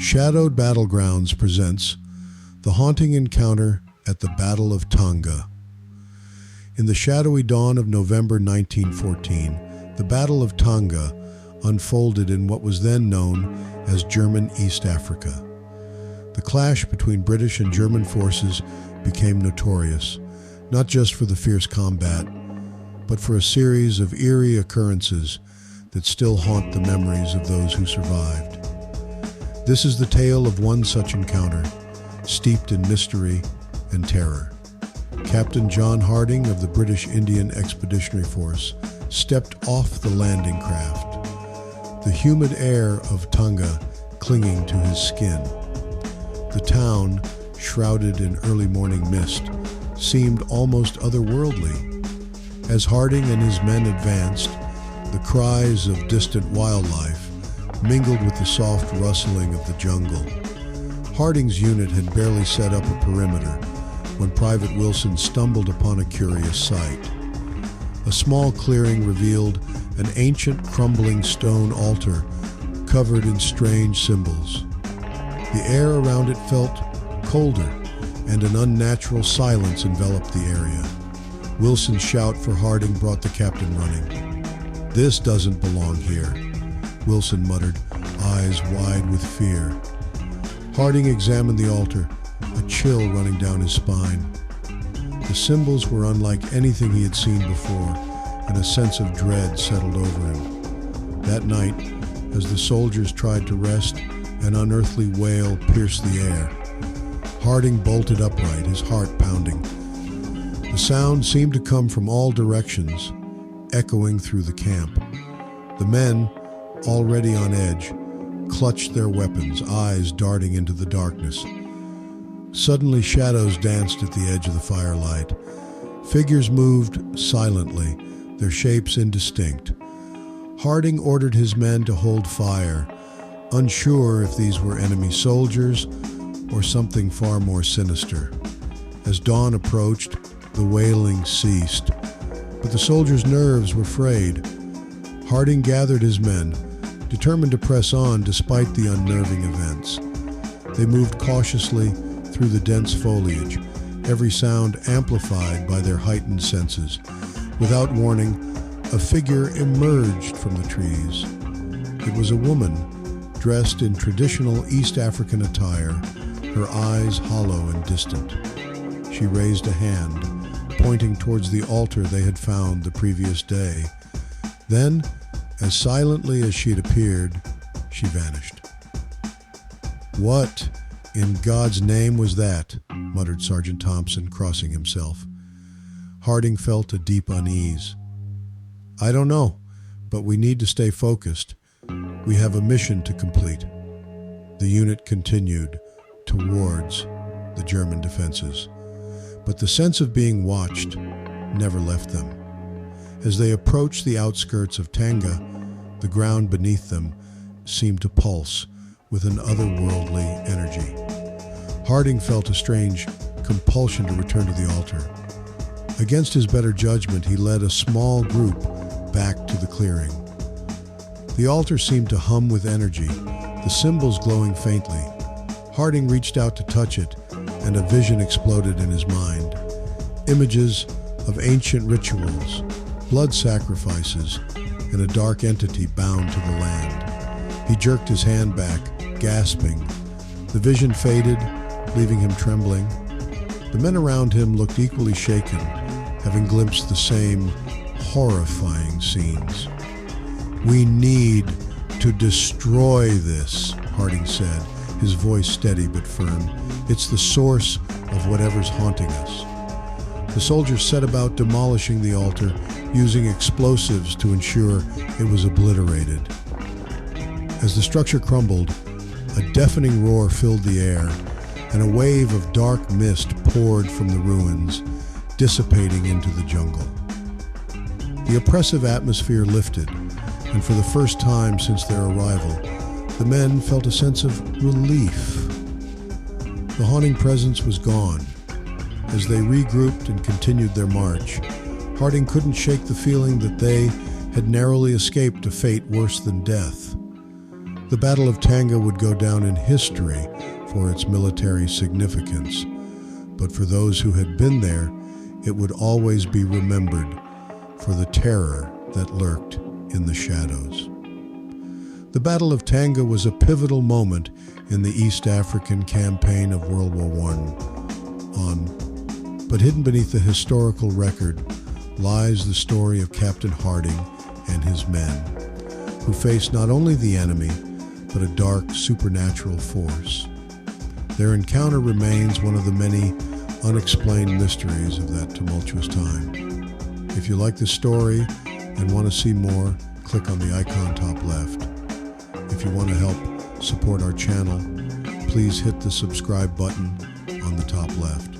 Shadowed Battlegrounds presents the haunting encounter at the Battle of Tanga. In the shadowy dawn of November 1914, the Battle of Tanga unfolded in what was then known as German East Africa. The clash between British and German forces became notorious, not just for the fierce combat, but for a series of eerie occurrences that still haunt the memories of those who survived. This is the tale of one such encounter, steeped in mystery and terror. Captain John Harding of the British Indian Expeditionary Force stepped off the landing craft, the humid air of Tanga clinging to his skin. The town, shrouded in early morning mist, seemed almost otherworldly. As Harding and his men advanced, the cries of distant wildlife mingled with the soft rustling of the jungle. Harding's unit had barely set up a perimeter when Private Wilson stumbled upon a curious sight. A small clearing revealed an ancient crumbling stone altar covered in strange symbols. The air around it felt colder, and an unnatural silence enveloped the area. Wilson's shout for Harding brought the captain running. "This doesn't belong here," Wilson muttered, eyes wide with fear. Harding examined the altar, a chill running down his spine. The symbols were unlike anything he had seen before, and a sense of dread settled over him. That night, as the soldiers tried to rest, an unearthly wail pierced the air. Harding bolted upright, his heart pounding. The sound seemed to come from all directions, echoing through the camp. The men, already on edge, clutched their weapons, eyes darting into the darkness. Suddenly, shadows danced at the edge of the firelight. Figures moved silently, their shapes indistinct. Harding ordered his men to hold fire, unsure if these were enemy soldiers or something far more sinister. As dawn approached, the wailing ceased, but the soldiers' nerves were frayed. Harding gathered his men, determined to press on despite the unnerving events. They moved cautiously through the dense foliage, every sound amplified by their heightened senses. Without warning, a figure emerged from the trees. It was a woman, dressed in traditional East African attire, her eyes hollow and distant. She raised a hand, pointing towards the altar they had found the previous day. Then, as silently as she had appeared, she vanished. "What in God's name was that?" muttered Sergeant Thompson, crossing himself. Harding felt a deep unease. "I don't know, but we need to stay focused. We have a mission to complete." The unit continued towards the German defenses, but the sense of being watched never left them. As they approached the outskirts of Tanga, the ground beneath them seemed to pulse with an otherworldly energy. Harding felt a strange compulsion to return to the altar. Against his better judgment, he led a small group back to the clearing. The altar seemed to hum with energy, the symbols glowing faintly. Harding reached out to touch it, and a vision exploded in his mind. Images of ancient rituals, blood sacrifices, and a dark entity bound to the land. He jerked his hand back, gasping. The vision faded, leaving him trembling. The men around him looked equally shaken, having glimpsed the same horrifying scenes. "We need to destroy this," Harding said, his voice steady but firm. "It's the source of whatever's haunting us." The soldiers set about demolishing the altar, using explosives to ensure it was obliterated. As the structure crumbled, a deafening roar filled the air, and a wave of dark mist poured from the ruins, dissipating into the jungle. The oppressive atmosphere lifted, and for the first time since their arrival, the men felt a sense of relief. The haunting presence was gone. As they regrouped and continued their march, Harding couldn't shake the feeling that they had narrowly escaped a fate worse than death. The Battle of Tanga would go down in history for its military significance, but for those who had been there, it would always be remembered for the terror that lurked in the shadows. The Battle of Tanga was a pivotal moment in the East African campaign of World War I. But hidden beneath the historical record lies the story of Captain Harding and his men, who faced not only the enemy, but a dark supernatural force. Their encounter remains one of the many unexplained mysteries of that tumultuous time. If you like the story and want to see more, click on the icon top left. If you want to help support our channel, please hit the subscribe button on the top left.